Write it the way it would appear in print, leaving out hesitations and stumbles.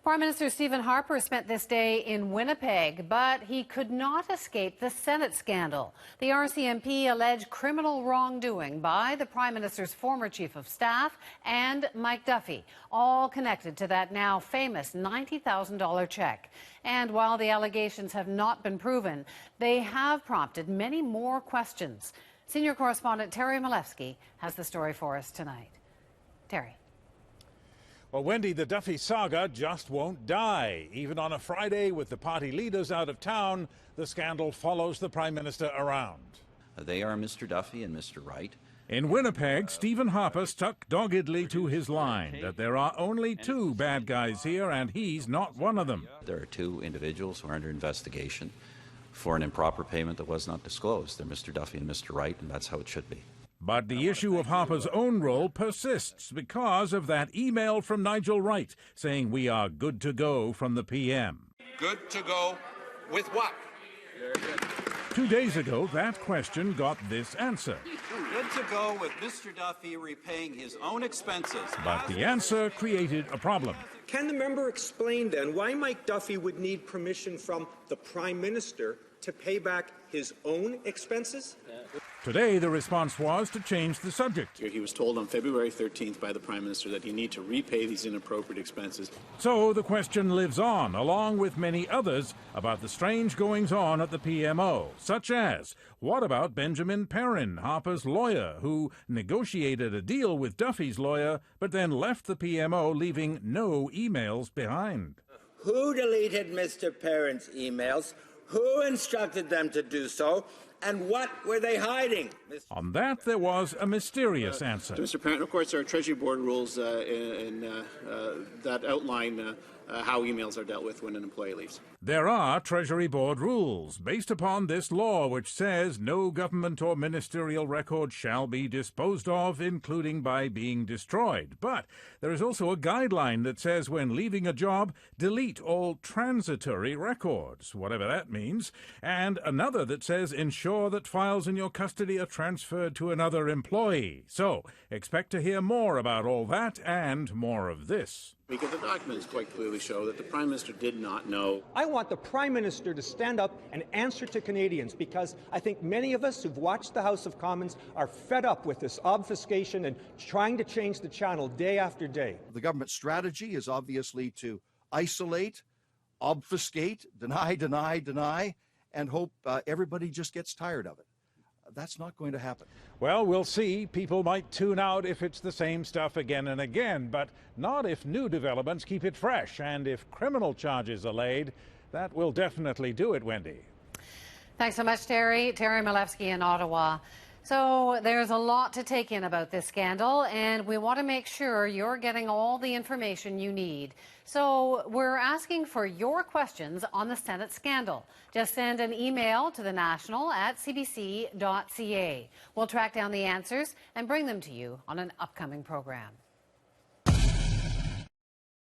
Prime Minister Stephen Harper spent this day in Winnipeg, but he could not escape the Senate scandal. The RCMP alleged criminal wrongdoing by the Prime Minister's former Chief of Staff and Mike Duffy, all connected to that now famous $90,000 check. And while the allegations have not been proven, they have prompted many more questions. Senior correspondent Terry Malewski has the story for us tonight. Terry. Well, Wendy, the Duffy saga just won't die. Even on a Friday with the party leaders out of town, the scandal follows the Prime Minister around. They are Mr. Duffy and Mr. Wright. In Winnipeg, Stephen Harper stuck doggedly to his line that there are only two bad guys here, and he's not one of them. There are two individuals who are under investigation for an improper payment that was not disclosed. They're Mr. Duffy and Mr. Wright, and that's how it should be. But the issue of Harper's own role persists because of that email from Nigel Wright saying we are good to go from the PM. Good to go with what? 2 days ago, that question got this answer. Good to go with Mr. Duffy repaying his own expenses. But the answer created a problem. Can the member explain then why Mike Duffy would need permission from the Prime Minister to pay back his own expenses? Today, the response was to change the subject. He was told on February 13th by the Prime Minister that he need to repay these inappropriate expenses. So the question lives on, along with many others, about the strange goings-on at the PMO, such as, what about Benjamin Perrin, Harper's lawyer, who negotiated a deal with Duffy's lawyer, but then left the PMO, leaving no emails behind? Who deleted Mr. Perrin's emails? Who instructed them to do so? And what were they hiding? On that, there was a mysterious answer. Mr. Perrin, of course, there are Treasury Board rules that outline how emails are dealt with when an employee leaves. There are Treasury Board rules based upon this law, which says no government or ministerial record shall be disposed of, including by being destroyed. But there is also a guideline that says when leaving a job, delete all transitory records, whatever that means, and another that says ensure that files in your custody are transferred to another employee. So expect to hear more about all that and more of this. Because the documents quite clearly show that the Prime Minister did not know. I want the Prime Minister to stand up and answer to Canadians, because I think many of us who've watched the House of Commons are fed up with this obfuscation and trying to change the channel day after day. The government strategy is obviously to isolate, obfuscate, deny, and hope everybody just gets tired of it. That's not going to happen. Well, we'll see. People might tune out if it's the same stuff again and again, but not if new developments keep it fresh. And if criminal charges are laid, that will definitely do it, Wendy. Thanks so much, Terry. Terry Malewski in Ottawa. So there's a lot to take in about this scandal, and we want to make sure you're getting all the information you need. So we're asking for your questions on the Senate scandal. Just send an email to thenational@cbc.ca. We'll track down the answers and bring them to you on an upcoming program.